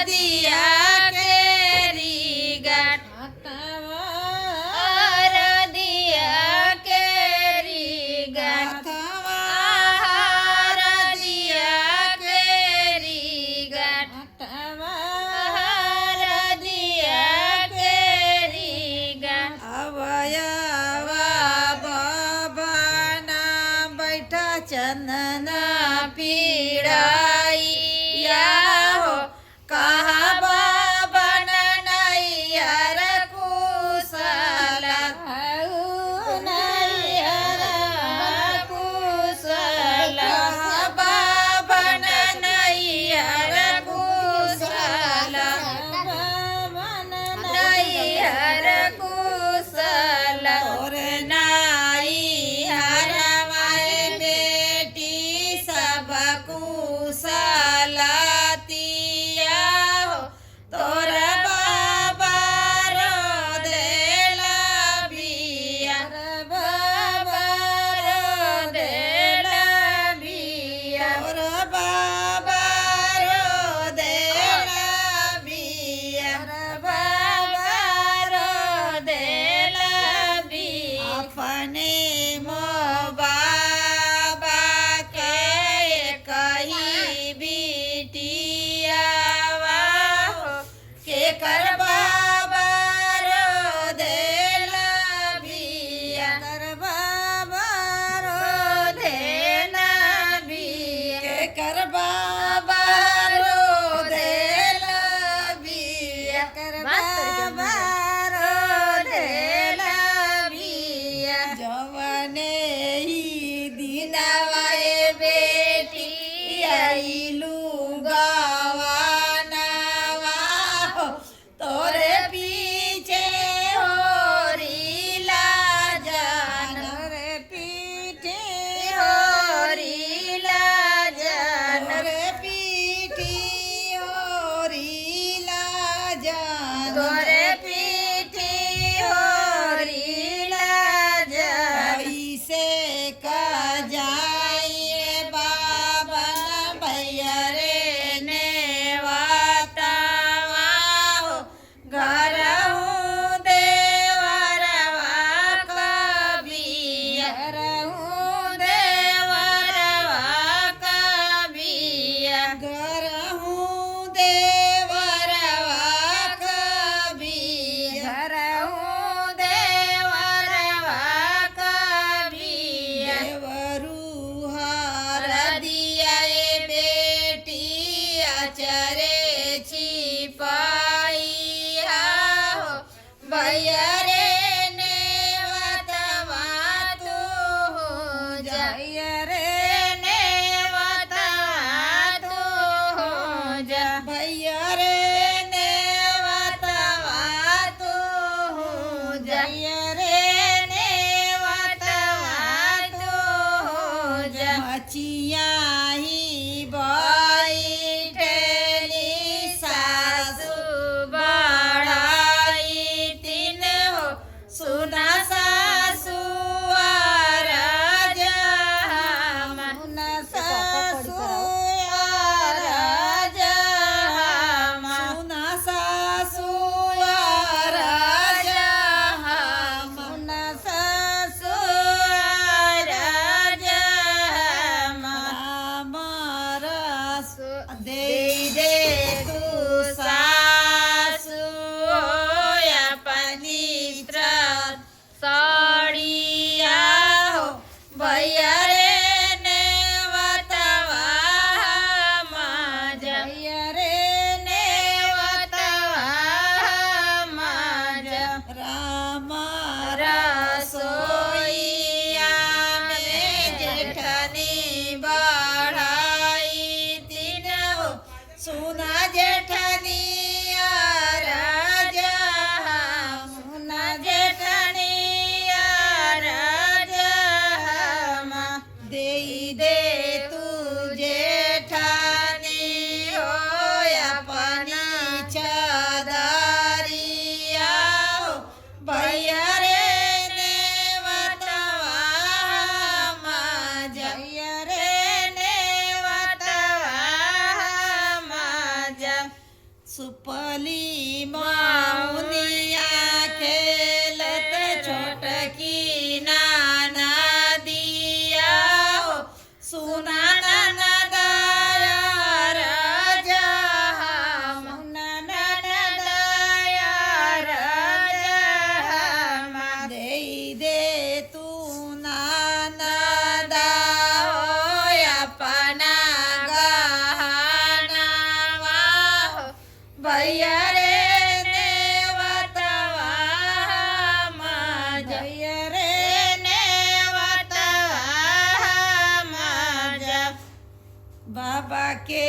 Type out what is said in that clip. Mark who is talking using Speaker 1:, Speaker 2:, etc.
Speaker 1: दिया केरी गाठ हर दिया केरी गाठ हर दिया केरी गाठ हर दिया केरी गाठ
Speaker 2: अवयवा बाबाना बैठा चंदन पीड़ाई या हो कहा बाबन नैयर कुशला
Speaker 1: नैयर कुशला
Speaker 2: बाबन नैयर कुशला
Speaker 1: नैयर कुशला
Speaker 2: और नाई हरवाए बेटी सब कुशलतिया हो तोर बाबा रो देला बिया
Speaker 1: बाबा रो देला बिया
Speaker 2: तोर बाबा रो देला बिया
Speaker 1: बाबा रो देला बिया
Speaker 2: अपने मो बाबा के कही बिटिया हो के कर बाबा रो देला बिया कर बाबा रो
Speaker 1: देला बिया
Speaker 2: के कर बाबा रो देला बिया कर बाबा रो देला बिया जवने ही दिनवाए बेटी आइलू गवानवा हो तोरे पीछे होरीला जान रे पीछे
Speaker 1: होरीला जान
Speaker 2: तोरे पीठी होरीला जान
Speaker 1: तोरे पीठी होरीला जान
Speaker 2: कैसे का जाइए बाबा भैया रे नेवातावा हो घर हूँ देवरवा कबिया
Speaker 1: घर हूँ देवरवा कबिया
Speaker 2: घर हूँ देवरवा कबिया
Speaker 1: घर हूँ देवरवा कबिया
Speaker 2: देवरू हर दिया बेटी अचरे छिपाई हो भैया रे नेवतवा तू हो जा
Speaker 1: भैया रे नेवता तू हो जा
Speaker 2: भैया रे नेवतवा तू हो जा
Speaker 1: भैया रे नेवता तू हो जा
Speaker 2: मचिया ही बैठेली सासु
Speaker 1: बढ़ाई तीन हो सुना सासु राजा
Speaker 2: सुना सासु
Speaker 1: राजा
Speaker 2: सुना सासु राजा
Speaker 1: सुना सासु राजा
Speaker 2: अमरस दे
Speaker 1: दे तू सासु अपनी साड़िया हो भैया रे नेवतवा माजा
Speaker 2: भैया रे
Speaker 1: नेवतवा माजा
Speaker 2: राम
Speaker 1: रसोइया में जेठनी बढ़ाई तीन हो
Speaker 2: सुना जेठनिया
Speaker 1: राजा सुना जेठनिया राजा
Speaker 2: दे
Speaker 1: दे तू जेठानी हो अपनी
Speaker 2: चादरिया हो
Speaker 1: भैया रे
Speaker 2: सुपली माउनिया खेलत
Speaker 1: छोटकी नाना दिया हो सुना ननदाया राजा हम ननदाया राजा हम
Speaker 2: दे तू
Speaker 1: ननदा होय अपना गहनावा हो भैया रे नेवतवा
Speaker 2: भैया रे
Speaker 1: नेवतवा
Speaker 2: बाबा के